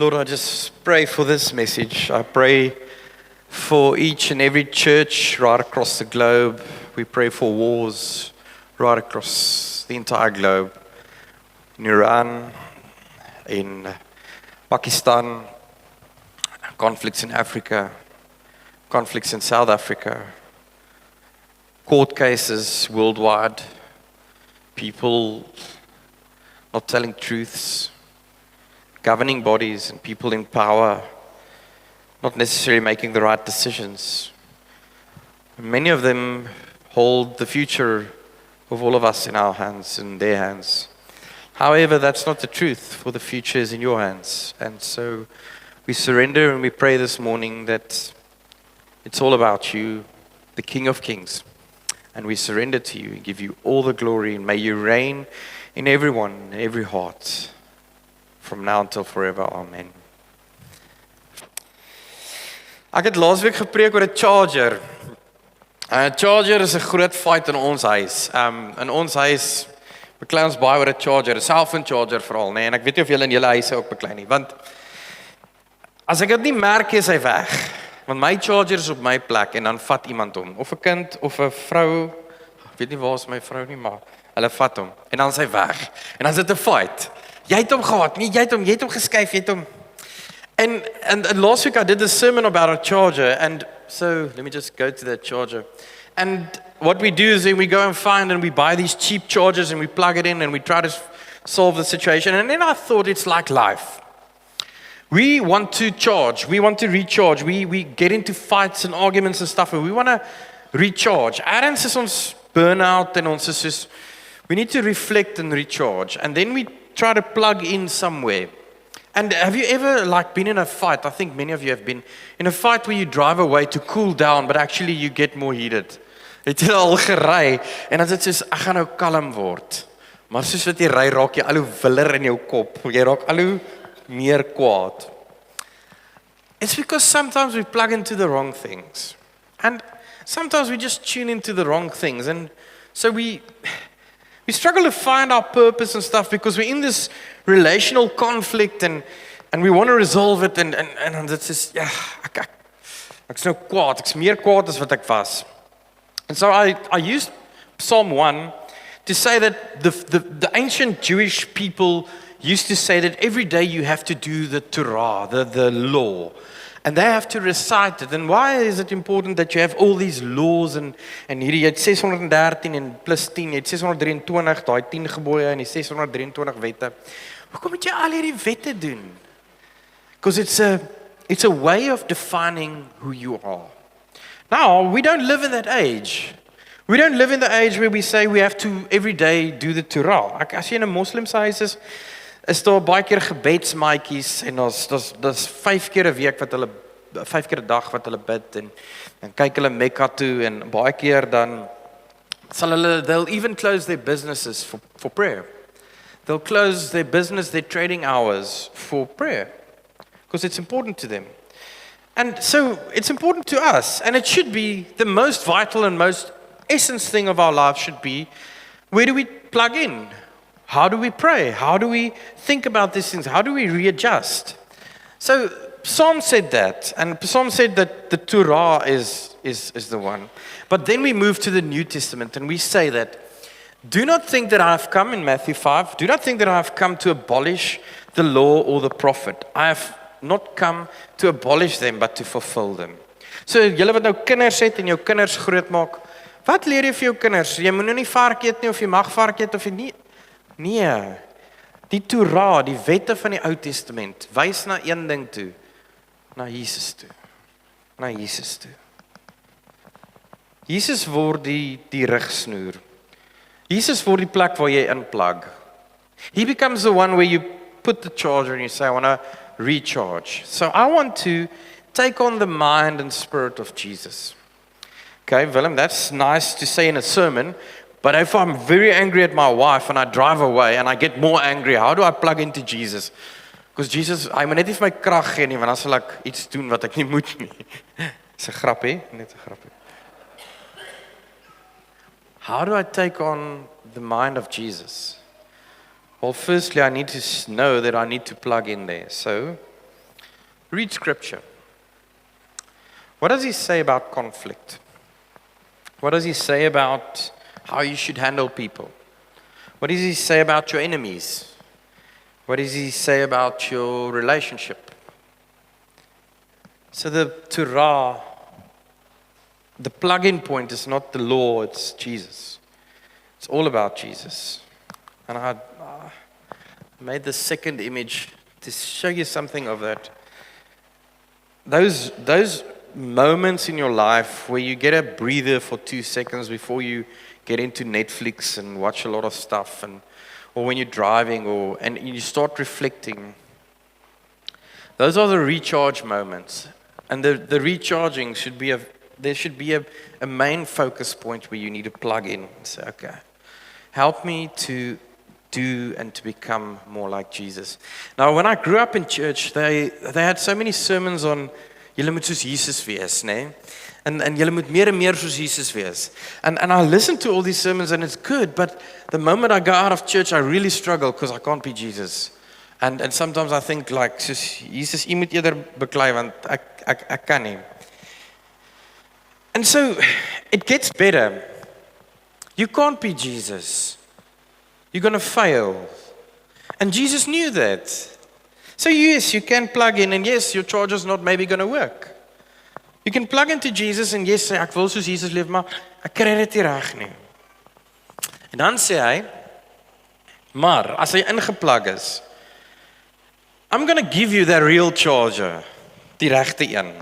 Lord, I just pray for this message. I pray for each and every church right across the globe. We pray for wars right across the entire globe. In Iran, in Pakistan, conflicts in Africa, conflicts in South Africa, court cases worldwide, people not telling truths, governing bodies and people in power not necessarily making the right decisions. Many of them hold the future of all of us in our hands, in their hands. However, that's not the truth, for the future is in your hands. And so we surrender and we pray this morning that it's all about you, the King of Kings. And we surrender to you and give you all the glory, and may you reign in everyone, in every heart, from now until forever. Amen. Ek het laasweek gepreek oor 'n charger. 'n Charger is 'n groot fight in ons huis. In ons huis beklei ons baie oor 'n charger, 'n selfoon charger veral, nee, en ek weet nie of julle in julle huise ook beklei nie, want as ek dit nie merk is hy weg. Want my charger is op my plek en dan vat iemand hom, of 'n kind of 'n vrou, ek weet nie waar is my vrou nie, maar hulle vat hom en dan is hy weg. En dan is dit 'n fight. Jy het hom gehad, nie jy het hom geskuif, jy het hom. And last week I did a sermon about a charger, and so let me just go to that charger. And what we do is then we go and find and we buy these cheap chargers and we plug it in and we try to solve the situation. And then I thought it's like life. We want to charge, we want to recharge, we get into fights and arguments and stuff, and we want to recharge. Ergens is ons burnout and ons is soos, we need to reflect and recharge. And then we try to plug in somewhere. And have you ever been in a fight? I think many of you have been in a fight where you drive away to cool down, but actually you get more heated. Het jy al gery en as dit soos ek gaan nou kalm word. Maar soos wat jy ry raak jy al hoe willer in jou kop. Jy raak al hoe meer kwaad. It's because sometimes we plug into the wrong things. And sometimes we just tune into the wrong things. And so we struggle to find our purpose and stuff because we're in this relational conflict and we want to resolve it and it's just, ja, ek's nou kwaad, ek's meer kwaad as wat ek was. And so I used Psalm 1 to say that the ancient Jewish people used to say that every day you have to do the Torah, the law. And they have to recite it. And why is it important that you have all these laws and hierdie, jy het 613 en plus 10, jy het 623, daai 10 gebooie en die 623 wette. Hoekom moet jy al hierdie wette doen? Because it's a way of defining who you are. Now, we don't live in that age. We don't live in the age where we say we have to every day do the Torah. As jy in 'n moslim se huis is daar baie keer gebedsmaatjies en daar's 5 keer 'n week wat hulle 5 keer 'n dag wat hulle bid en kyk hulle Mekka toe en baie keer dan sal hulle they'll even close their businesses for prayer. They'll close their business, their trading hours for prayer because it's important to them. And so it's important to us, and it should be the most vital and most essence thing of our life should be, where do we plug in? How do we pray? How do we think about these things? How do we readjust? So Psalm said that, and Psalm said that the Torah is the one. But then we move to the New Testament and we say that, do not think that I have come, in Matthew 5, do not think that I have come to abolish the law or the prophet. I have not come to abolish them, but to fulfill them. So julle wat nou kinders het en jou kinders grootmaak, wat leer jy vir jou kinders? Jy moet nou nie vark eet nie, of jy mag vark eet of jy nie. Nee, die Torah, die wette van die Ou Testament, wys na een ding toe, na Jesus toe. Na Jesus toe. Jesus word die rigsnoer. Jesus word die plek waar jy inplug. He becomes the one where you put the charger and you say, I want to recharge. So I want to take on the mind and spirit of Jesus. Okay, Willem, that's nice to say in a sermon, but if I'm very angry at my wife and I drive away and I get more angry, how do I plug into Jesus? Because Jesus, hy moet net nie vir my krag gee nie, want dan sal ek iets doen wat ek nie moet nie. Dis 'n grap hè, net 'n grap. How do I take on the mind of Jesus? Well, firstly, I need to know that I need to plug in there. So, Read scripture. What does he say about conflict? What does he say about how you should handle people? What does he say about your enemies? What does he say about your relationship? So the Torah, the plug-in point is not the law, it's Jesus. It's all about Jesus. And I made the second image to show you something of that. Those moments in your life where you get a breather for 2 seconds before you get into Netflix and watch a lot of stuff, or when you're driving, and you start reflecting. Those are the recharge moments. And the recharging there should be a main focus point where you need to plug in and say, okay, help me to do and to become more like Jesus. Now, when I grew up in church, they had so many sermons on, julle moet soos Jesus wees, né? And julle moet meer en meer soos Jesus wees. And I listened to all these sermons and it's good, but the moment I go out of church, I really struggle because I can't be Jesus. And sometimes I think like, soos Jesus, jy moet eerder beklei want ek kan nie. And so it gets better. You can't be Jesus. You're going to fail. And Jesus knew that. So yes, you can plug in, and yes, your charger's not maybe going to work. You can plug into Jesus and yes, sê ek wil soos Jesus leef, maar ek kry dit nie reg nie. En dan sê hy, maar as hy ingeplug is, I'm going to give you that real charger, die regte een.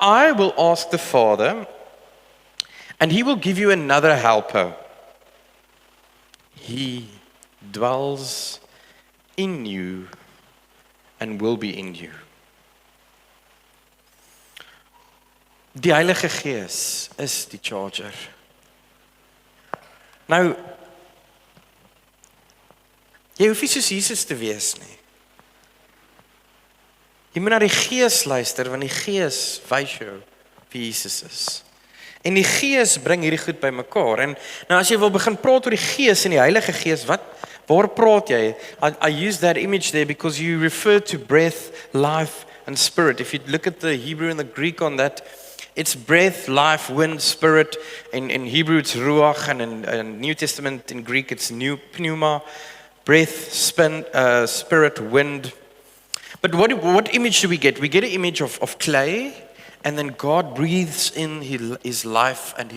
I will ask the Father, and he will give you another helper. He dwells in you and will be in you. Die Heilige Gees is die charger. Nou, jy hoef nie soos Jesus te wees nie. Jy moet na die Gees luister, want die Gees wys jou wie Jesus is. En die Gees bring hierdie goed bymekaar. En nou as jy wil begin praat oor die Gees en die Heilige Gees, waar praat jy? I use that image there because you refer to breath, life and spirit. If you look at the Hebrew and the Greek on that, it's breath, life, wind, spirit. In Hebrew it's ruach, and in New Testament in Greek it's pneuma, breath, spirit, wind. But what image do we get? We get an image of clay, and then God breathes in his life and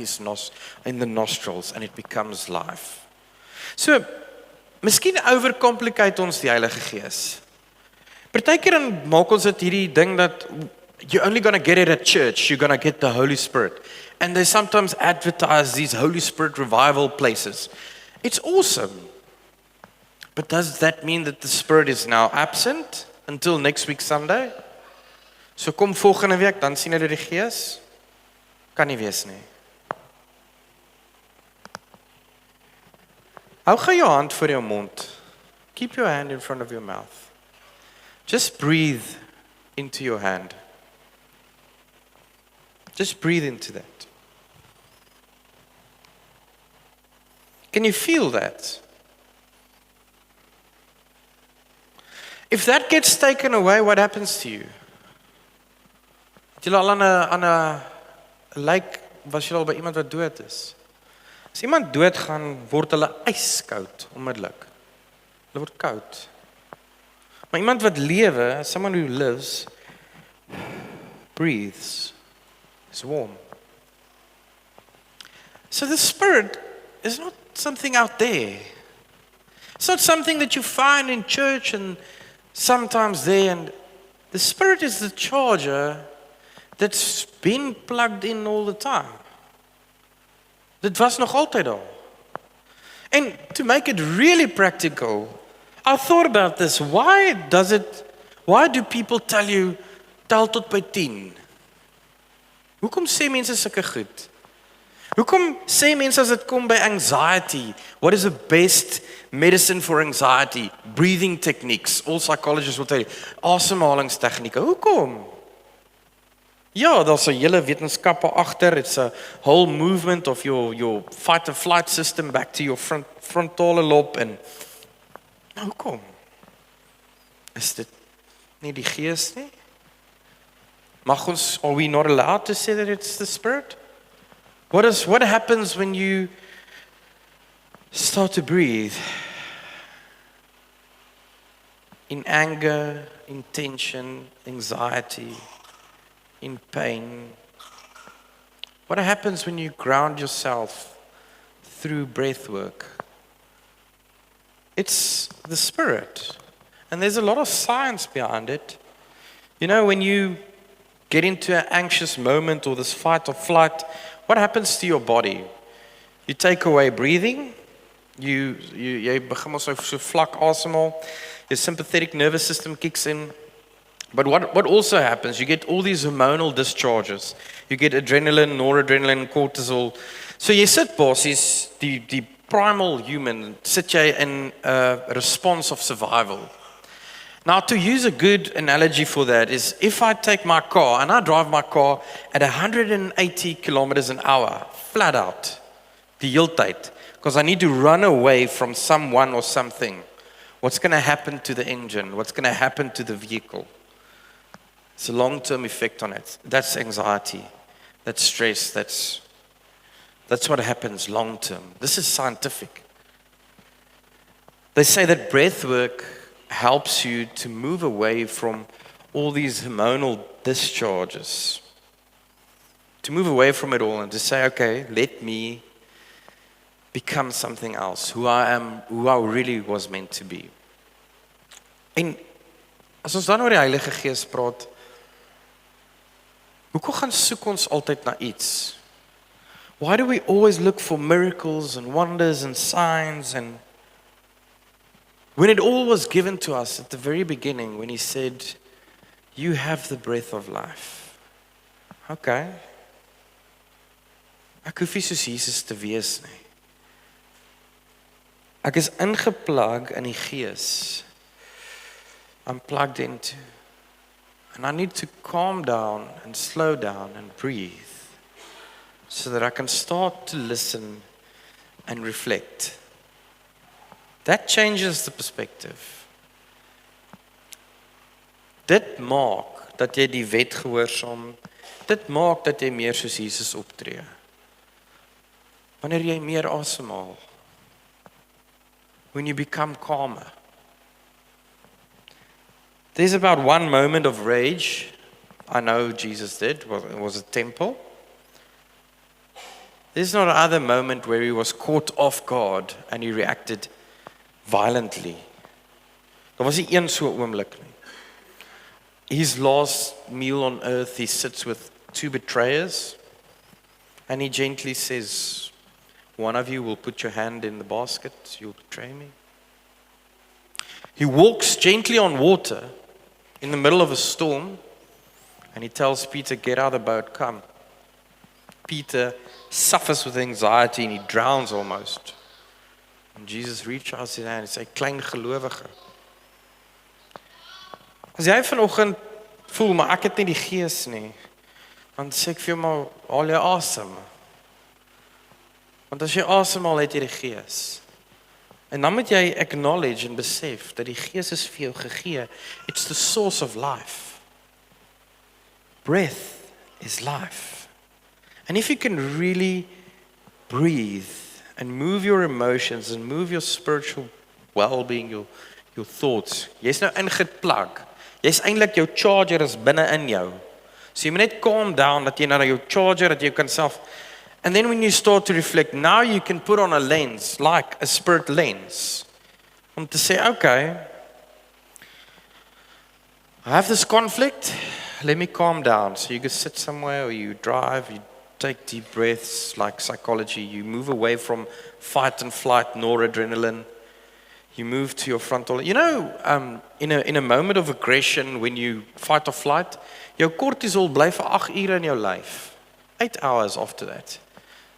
in the nostrils, and it becomes life. So, miskien overcomplicate ons die Heilige Gees. Partykeer dan maak ons dit hierdie ding dat you're only going to get it at church, you're going to get the Holy Spirit. And they sometimes advertise these Holy Spirit revival places. It's awesome. But does that mean that the Spirit is now absent until next week Sunday? So kom volgende week, dan sien hulle die Gees? Kan nie wees nie. Hou gou jou hand voor jou mond. Keep your hand in front of your mouth. Just breathe into your hand. Just breathe into that. Can you feel that? If that gets taken away, what happens to you? Het jy al aan 'n lijk, was jy al by iemand wat dood is? As iemand doodgaan, word hulle ijskoud onmiddellik. Hulle word koud. Maar iemand wat lewe, someone who lives, breathes, is warm. So the Spirit is not something out there. It's not something that you find in church and sometimes there. And the Spirit is the charger that's been plugged in all the time. Dit was nog altyd daar. And to make it really practical, I thought about this. Why do people tell you, tel tot by 10? Hoekom sê mense sulke goed? Hoekom sê mense as dit kom by anxiety? What is the best medicine for anxiety? Breathing techniques. All psychologists will tell you. Asemhalingstegnieke. Hoekom? Ja, daar's 'n hele wetenskappe agter. It's a whole movement of your fight and flight system back to your frontale lobe. En hoekom? Is dit Nie die gees nie. Mag ons, are we not allowed to say that it's the Spirit? What happens when you start to breathe? In anger, in tension, anxiety, in pain. What happens when you ground yourself through breath work? It's the Spirit. And there's a lot of science behind it. You know, when you get into an anxious moment or this fight or flight, what happens to your body? You take away breathing. Jy begin maar so vlak asemhaal. Your sympathetic nervous system kicks in. But what also happens, you get all these hormonal discharges. You get adrenaline, noradrenaline, cortisol. So jy sit basies, die primal human, sit jy in a response of survival. Now, to use a good analogy for that is if I take my car and I drive my car at 180 kilometers an hour, flat out, die hele tyd, because I need to run away from someone or something. What's going to happen to the engine? What's going to happen to the vehicle? It's a long-term effect on it. That's anxiety. That's stress. That's what happens long-term. This is scientific. They say that breath work helps you to move away from all these hormonal discharges. To move away from it all and to say, okay, let me become something else, who I am, who I really was meant to be. En as ons dan oor die Heilige Gees praat, hoekom gaan soek ons altyd na iets? Why do we always look for miracles and wonders and signs and when it all was given to us at the very beginning when he said, you have the breath of life. Okay. Ek hoef nie soos Jesus te wees nie. Ek is ingeplug in die Gees. I'm plugged into. And I need to calm down and slow down and breathe so that I can start to listen and reflect. That changes the perspective. Dit maak dat jy die wet gehoorsaam. Dit maak dat jy meer soos Jesus optree. Wanneer jy meer asemhaal. When you become calmer. There's about one moment of rage. I know Jesus did. It was a temple. There's not another moment where he was caught off guard and he reacted violently. Daar was nie een so oomblik nie. His last meal on earth, he sits with two betrayers and he gently says, one of you will put your hand in the basket, you'll betray me. He walks gently on water in the middle of a storm and he tells Peter, get out of the boat, come. Peter suffers with anxiety and he drowns almost. And Jesus reaches out his hand and says, klein gelowige. As jy vanoggend voel, maar ek het nie die Gees nie, dan sê ek vir jou maar, haal jy asem. Want as jy asemhaal, het jy die Gees. En dan moet jy acknowledge en besef dat die Gees is vir jou gegee. It's the source of life. Breath is life. And if you can really breathe and move your emotions and move your spiritual well-being, your thoughts, jy's nou ingeplug. Jy's eintlik jou charger is binne in jou. So jy moet net calm down dat jy na jou charger, dat jy kan self. And then when you start to reflect, now you can put on a lens, like a spirit lens. Om te say, okay, I have this conflict, let me calm down. So you can sit somewhere or you drive, you take deep breaths, like psychology. You move away from fight and flight, noradrenaline. You move to your frontal. You know, in a moment of aggression, when you fight or flight, jou cortisol bly vir 8 ure in jou lyf. 8 hours after that.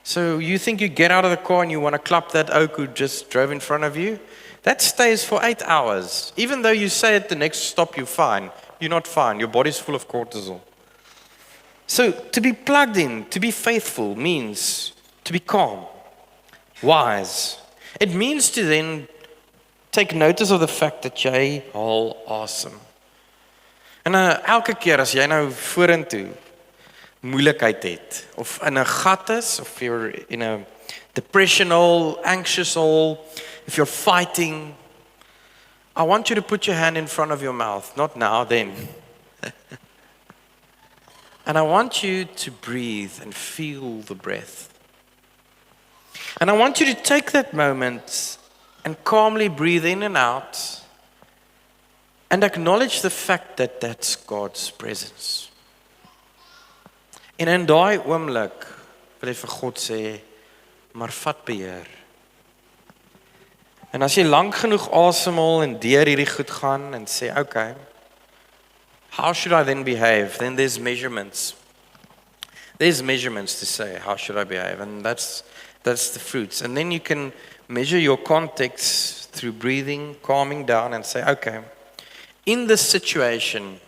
So you think you get out of the car and you want to clap that oak who just drove in front of you? That stays for 8 hours. Even though you say at the next stop you're fine, you're not fine. Your body's full of cortisol. So to be plugged in, to be faithful means to be calm, wise. It means to then take notice of the fact that jy haal asem. En elke keer as jy nou vorentoe moeilikheid het, of in 'n gat is, of you're in a depression hole, anxious hole, if you're fighting, I want you to put your hand in front of your mouth, not now, then. And I want you to breathe and feel the breath. And I want you to take that moment and calmly breathe in and out and acknowledge the fact that that's God's presence. En in daai oomblik wil jy vir God sê, maar vat beheer. En as jy lank genoeg asemhaal en deur hierdie goed gaan en sê, okay, how should I then behave? Then there's measurements. There's measurements to say, how should I behave? And that's the fruits. And then you can measure your context through breathing, calming down and say, okay, in this situation,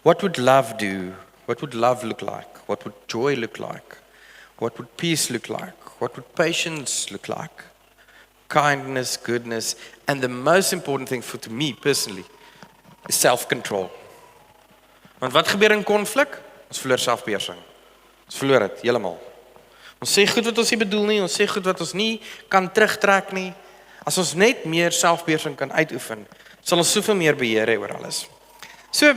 what would love do? What would love look like? What would joy look like? What would peace look like? What would patience look like? Kindness, goodness, and the most important thing to me personally is self-control. Want wat gebeur in konflik? Ons verloor selfbeheersing. Ons verloor dit heeltemal. Ons sê goed wat ons nie bedoel nie, ons sê goed wat ons nie kan terugtrek nie. As ons net meer selfbeheersing kan uitoefen, sal ons soveel meer beheer hê oor alles. So,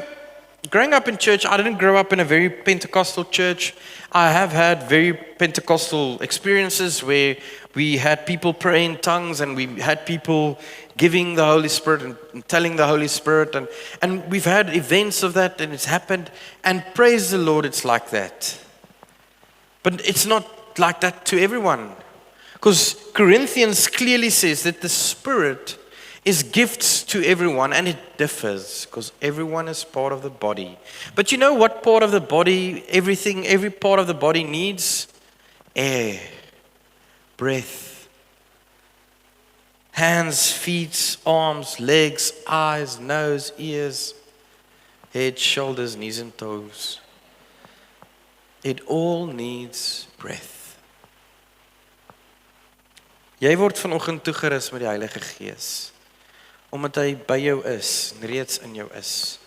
growing up in church, I didn't grow up in a very Pentecostal church. I have had very Pentecostal experiences where we had people pray in tongues and we had people giving the Holy Spirit and telling the Holy Spirit. And we've had events of that and it's happened. And praise the Lord, it's like that. But it's not like that to everyone. Because Corinthians clearly says that the Spirit is gifts to everyone and it differs because everyone is part of the body. But you know what part of the body, every part of the body needs? Air, breath, hands, feet, arms, legs, eyes, nose, ears, head, shoulders, knees and toes. It all needs breath. Jy word vanoggend toegerus met die Heilige Gees. Omdat hy by jou is, en reeds in jou is,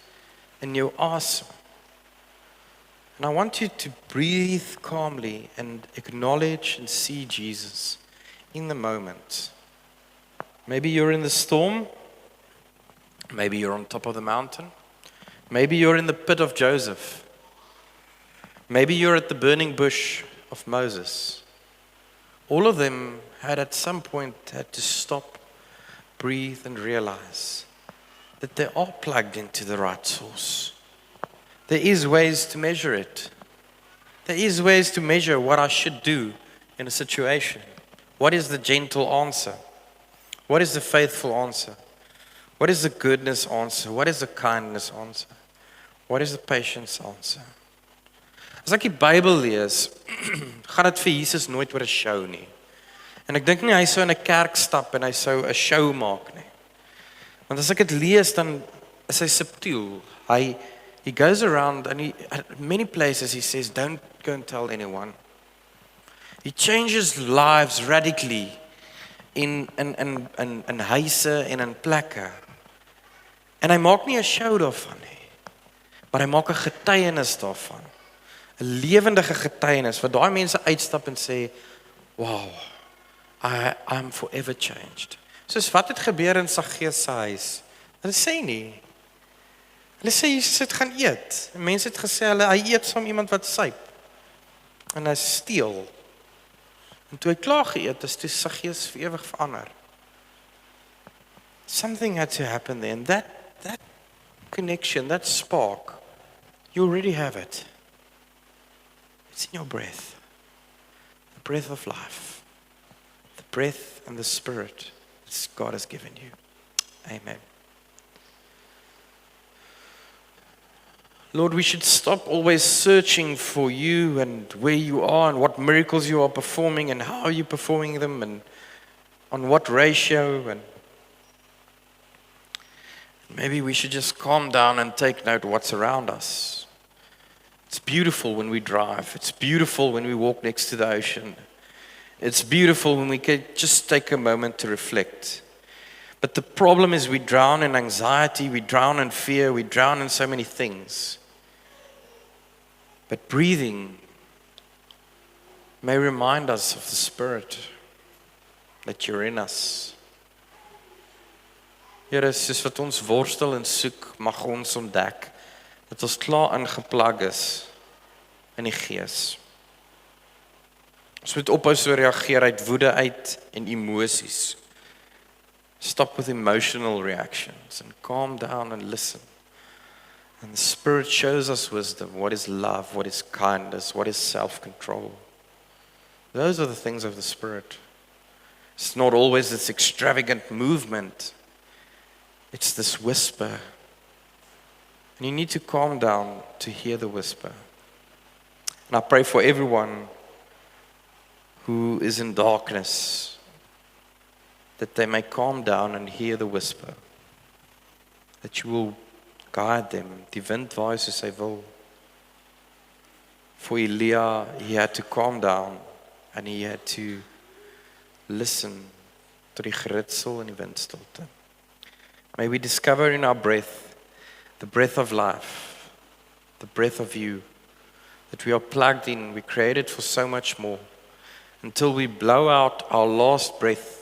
in jou asem. And I want you to breathe calmly and acknowledge and see Jesus in the moment. Maybe you're in the storm, maybe you're on top of the mountain, maybe you're in the pit of Joseph, maybe you're at the burning bush of Moses. All of them had at some point had to stop, breathe and realize that they are plugged into the right source. There is ways to measure it. There is ways to measure what I should do in a situation. What is the gentle answer? What is the faithful answer? What is the goodness answer? What is the kindness answer? What is the patience answer? As ek die Bybel lees, gaan dit vir Jesus nooit oor 'n show nie. En ek dink nie hy sou in 'n kerk stap en hy sou 'n show maak nie. Want as ek dit lees dan is hy subtiel. He goes around and at many places he says don't go and tell anyone. He changes lives radically in huise en in plekke. En hy maak nie 'n show daarvan nie. Maar hy maak 'n getuienis daarvan. 'n Lewendige getuienis waar daai mense uitstap en sê, "Wow, I'm forever changed." Soos wat het gebeur in Saggeus se huis? Hulle sê nie. Hulle sê Jesus het gaan eet. En mense het gesê hy eet saam iemand wat suip. En hy steel. En toe hy klaar geëet is, toe Saggeus vir ewig verander. Something had to happen there. And that connection, that spark, you already have it. It's in your breath. The breath of life. The breath and the spirit that God has given you. Amen. Lord, we should stop always searching for you and where you are and what miracles you are performing and how you're performing them and on what ratio. And maybe we should just calm down and take note of what's around us. It's beautiful when we drive. It's beautiful when we walk next to the ocean. It's beautiful when we can just take a moment to reflect. But the problem is we drown in anxiety, we drown in fear, we drown in so many things. But breathing may remind us of the Spirit that you're in us. Here, soos wat ons worstel en soek, mag ons ontdek dat ons klaar ingeplag is in die gees. Ons moet ophou so reageer uit woede uit en emosies. Stop with emotional reactions and calm down and listen. And the Spirit shows us wisdom, what is love, what is kindness, what is self-control. Those are the things of the Spirit. It's not always this extravagant movement. It's this whisper. And you need to calm down to hear the whisper. And I pray for everyone who is in darkness, that they may calm down and hear the whisper. That you will guide them. Die wind waai soos hy wil. For Elia, he had to calm down and he had to listen to die geritsel in die windstilte. May we discover in our breath, the breath of life, the breath of you, that we are plugged in, we created for so much more. Until we blow out our last breath,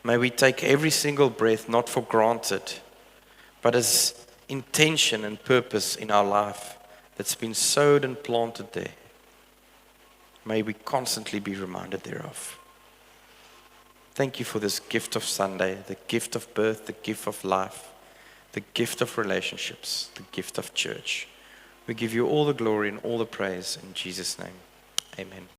may we take every single breath not for granted, but as intention and purpose in our life that's been sowed and planted there. May we constantly be reminded thereof. Thank you for this gift of Sunday, the gift of birth, the gift of life, the gift of relationships, the gift of church. We give you all the glory and all the praise in Jesus' name. Amen.